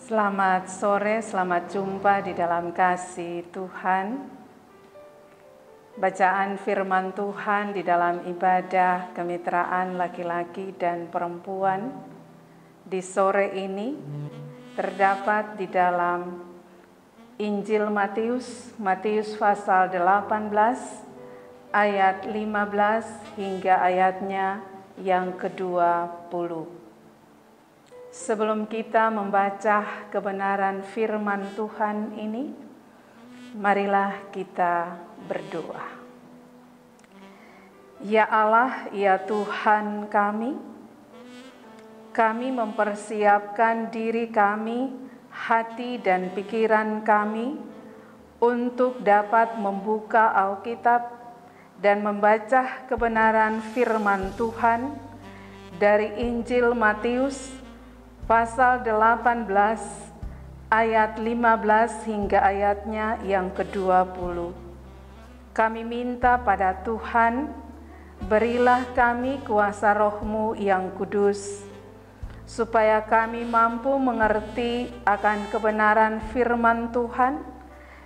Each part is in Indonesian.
Selamat sore, selamat jumpa di dalam kasih Tuhan. Bacaan firman Tuhan di dalam ibadah kemitraan laki-laki dan perempuan di sore ini terdapat di dalam Injil Matius pasal 18 ayat 15 hingga ayatnya yang ke-20. Sebelum kita membaca kebenaran firman Tuhan ini, marilah kita berdoa. Ya Allah, ya Tuhan kami mempersiapkan diri kami, hati dan pikiran kami untuk dapat membuka Alkitab dan membaca kebenaran firman Tuhan dari Injil Matius pasal 18 ayat 15 hingga ayatnya yang ke-20. Kami minta pada Tuhan, berilah kami kuasa Roh-Mu yang kudus, supaya kami mampu mengerti akan kebenaran firman Tuhan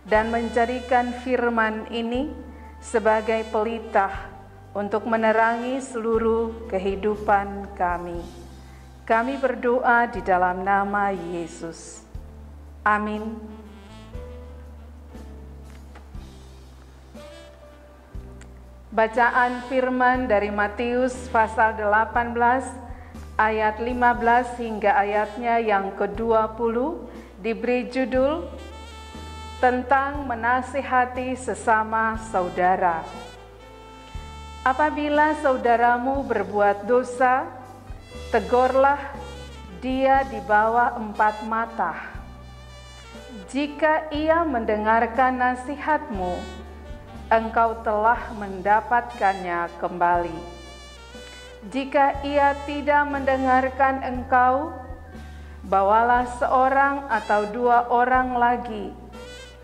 dan menjadikan firman ini sebagai pelita untuk menerangi seluruh kehidupan kami. Kami berdoa di dalam nama Yesus. Amin. Bacaan firman dari Matius pasal 18 ayat 15 hingga ayatnya yang ke-20 diberi judul tentang menasihati sesama saudara. Apabila saudaramu berbuat dosa, tegurlah dia di bawah 4 mata. Jika ia mendengarkan nasihatmu, engkau telah mendapatkannya kembali. Jika ia tidak mendengarkan engkau, bawalah seorang atau 2 orang lagi,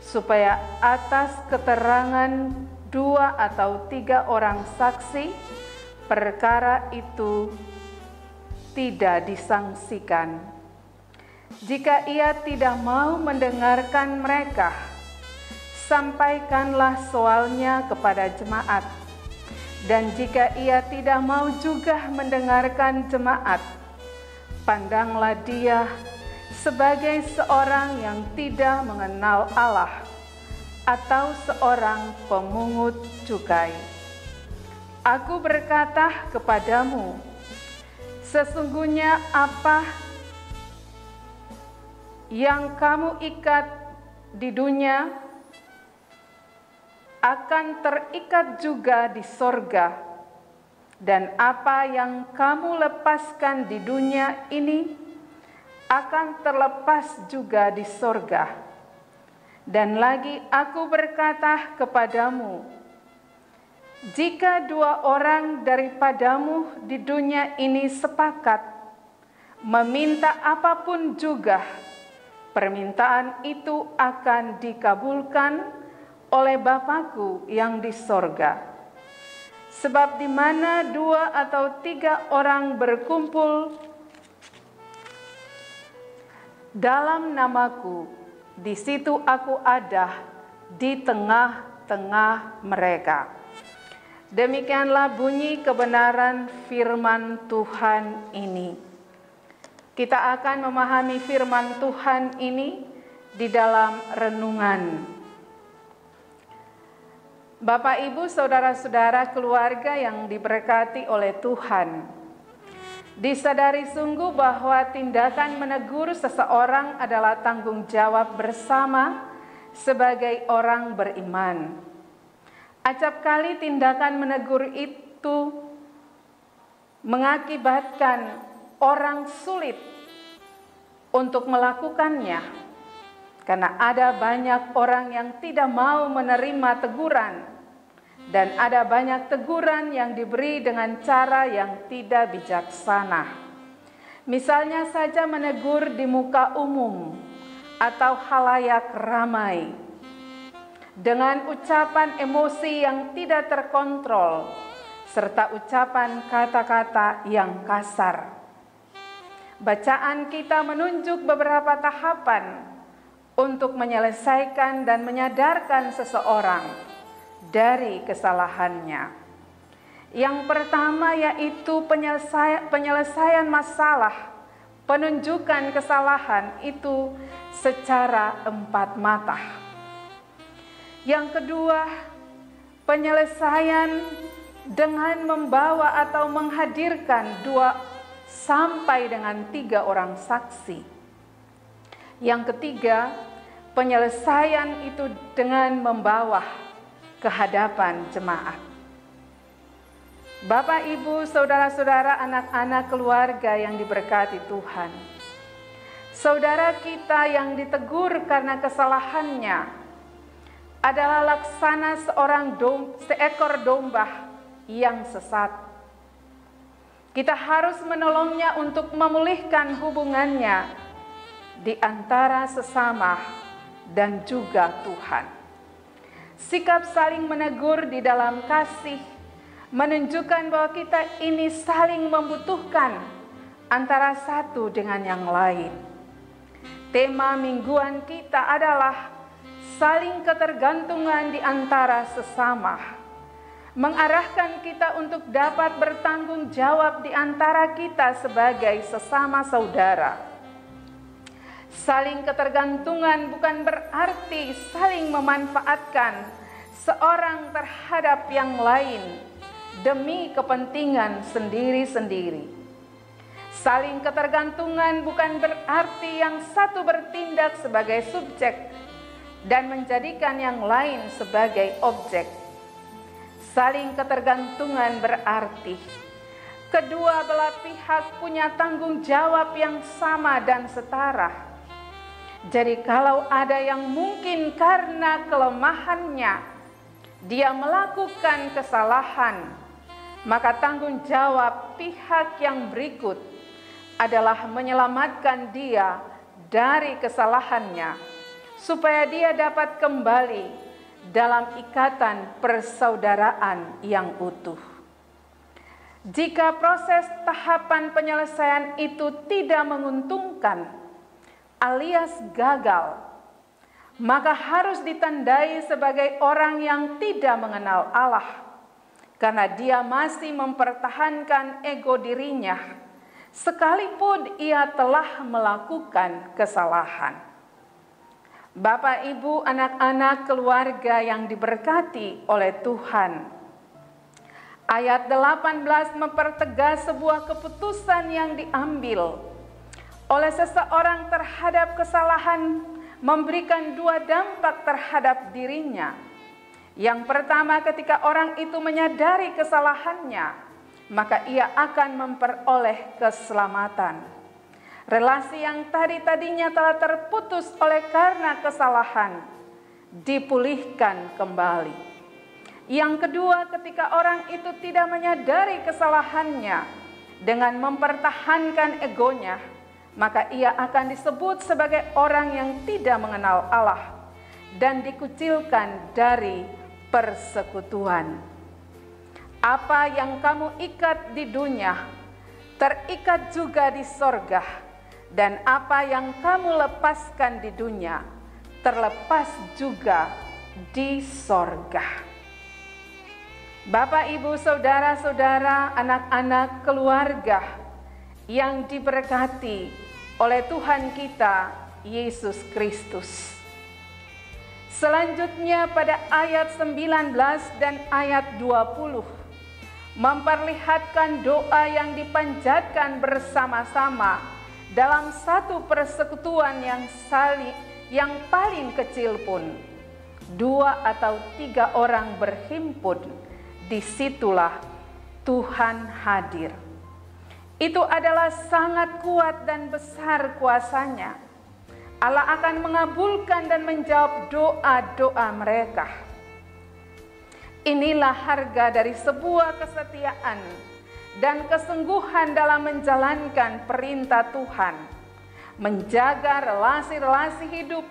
supaya atas keterangan 2 atau 3 orang saksi, perkara itu tidak disangsikan. Jika ia tidak mau mendengarkan mereka, sampaikanlah soalnya kepada jemaat. Dan jika ia tidak mau juga mendengarkan jemaat, pandanglah dia sebagai seorang yang tidak mengenal Allah atau seorang pemungut cukai. Aku berkata kepadamu, sesungguhnya apa yang kamu ikat di dunia akan terikat juga di sorga, dan apa yang kamu lepaskan di dunia ini akan terlepas juga di sorga. Dan lagi aku berkata kepadamu, jika 2 orang daripadamu di dunia ini sepakat meminta apapun juga, permintaan itu akan dikabulkan oleh Bapa-Ku yang di sorga. Sebab di mana 2 atau 3 orang berkumpul dalam nama-Ku, di situ Aku ada di tengah-tengah mereka. Demikianlah bunyi kebenaran firman Tuhan ini. Kita akan memahami firman Tuhan ini di dalam renungan. Bapak, Ibu, saudara-saudara, keluarga yang diberkati oleh Tuhan, disadari sungguh bahwa tindakan menegur seseorang adalah tanggung jawab bersama sebagai orang beriman. Acap kali tindakan menegur itu mengakibatkan orang sulit untuk melakukannya, karena ada banyak orang yang tidak mau menerima teguran, dan ada banyak teguran yang diberi dengan cara yang tidak bijaksana. Misalnya saja menegur di muka umum atau halayak ramai, dengan ucapan emosi yang tidak terkontrol, serta ucapan kata-kata yang kasar. bacaan kita menunjuk beberapa tahapan untuk menyelesaikan dan menyadarkan seseorang dari kesalahannya. Yang pertama yaitu penyelesaian masalah, penunjukan kesalahan itu secara empat mata. Yang kedua, penyelesaian dengan membawa atau menghadirkan 2 sampai dengan 3 orang saksi. Yang ketiga, penyelesaian itu dengan membawa ke hadapan jemaat. Bapak, Ibu, saudara-saudara, anak-anak keluarga yang diberkati Tuhan. Saudara kita yang ditegur karena kesalahannya adalah laksana seekor domba yang sesat. Kita harus menolongnya untuk memulihkan hubungannya di antara sesama dan juga Tuhan. Sikap saling menegur di dalam kasih menunjukkan bahwa kita ini saling membutuhkan antara satu dengan yang lain. Tema mingguan kita adalah saling ketergantungan di antara sesama, mengarahkan kita untuk dapat bertanggung jawab di antara kita sebagai sesama saudara. Saling ketergantungan bukan berarti saling memanfaatkan seorang terhadap yang lain demi kepentingan sendiri-sendiri. Saling ketergantungan bukan berarti yang satu bertindak sebagai subjek dan menjadikan yang lain sebagai objek. Saling ketergantungan berarti kedua belah pihak punya tanggung jawab yang sama dan setara. Jadi kalau ada yang mungkin karena kelemahannya dia melakukan kesalahan, maka tanggung jawab pihak yang berikut adalah menyelamatkan dia dari kesalahannya supaya dia dapat kembali dalam ikatan persaudaraan yang utuh. Jika proses tahapan penyelesaian itu tidak menguntungkan alias gagal, maka harus ditandai sebagai orang yang tidak mengenal Allah, karena dia masih mempertahankan ego dirinya, sekalipun ia telah melakukan kesalahan. Bapak, Ibu, anak-anak keluarga yang diberkati oleh Tuhan. Ayat 18 mempertegas sebuah keputusan yang diambil oleh seseorang terhadap kesalahan memberikan 2 dampak terhadap dirinya. Yang pertama, ketika orang itu menyadari kesalahannya, maka ia akan memperoleh keselamatan. Relasi yang tadinya telah terputus oleh karena kesalahan dipulihkan kembali. Yang kedua, ketika orang itu tidak menyadari kesalahannya dengan mempertahankan egonya, maka ia akan disebut sebagai orang yang tidak mengenal Allah dan dikucilkan dari persekutuan. Apa yang kamu ikat di dunia terikat juga di sorga. Dan apa yang kamu lepaskan di dunia, terlepas juga di sorga. Bapak, Ibu, saudara-saudara, anak-anak keluarga yang diberkati oleh Tuhan kita, Yesus Kristus. Selanjutnya pada ayat 19 dan ayat 20, memperlihatkan doa yang dipanjatkan bersama-sama dalam satu persekutuan yang paling kecil pun 2 atau 3 orang berhimpun, disitulah Tuhan hadir. Itu adalah sangat kuat dan besar kuasanya. Allah akan mengabulkan dan menjawab doa-doa mereka. Inilah harga dari sebuah kesetiaan dan kesungguhan dalam menjalankan perintah Tuhan, menjaga relasi-relasi hidup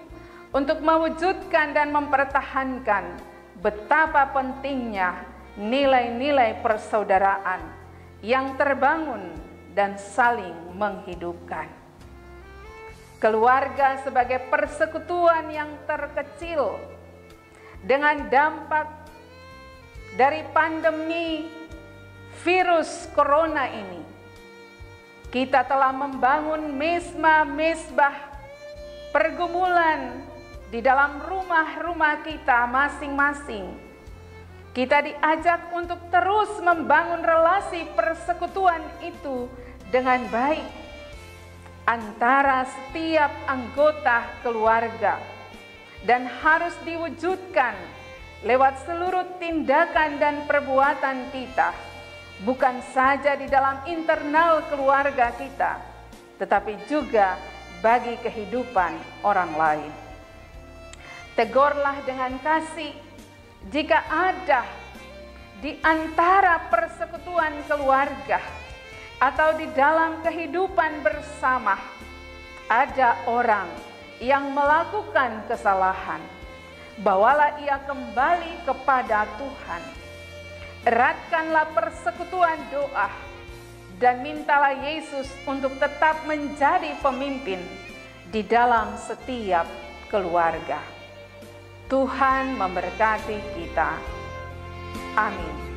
untuk mewujudkan dan mempertahankan betapa pentingnya nilai-nilai persaudaraan yang terbangun dan saling menghidupkan. Keluarga sebagai persekutuan yang terkecil dengan dampak dari pandemi virus corona ini, kita telah membangun mesbah pergumulan di dalam rumah-rumah kita masing-masing. Kita diajak untuk terus membangun relasi persekutuan itu dengan baik antara setiap anggota keluarga, dan harus diwujudkan lewat seluruh tindakan dan perbuatan kita, bukan saja di dalam internal keluarga kita, tetapi juga bagi kehidupan orang lain. Tegurlah dengan kasih jika ada di antara persekutuan keluarga atau di dalam kehidupan bersama ada orang yang melakukan kesalahan. Bawalah ia kembali kepada Tuhan. Eratkanlah persekutuan doa dan mintalah Yesus untuk tetap menjadi pemimpin di dalam setiap keluarga. Tuhan memberkati kita. Amin.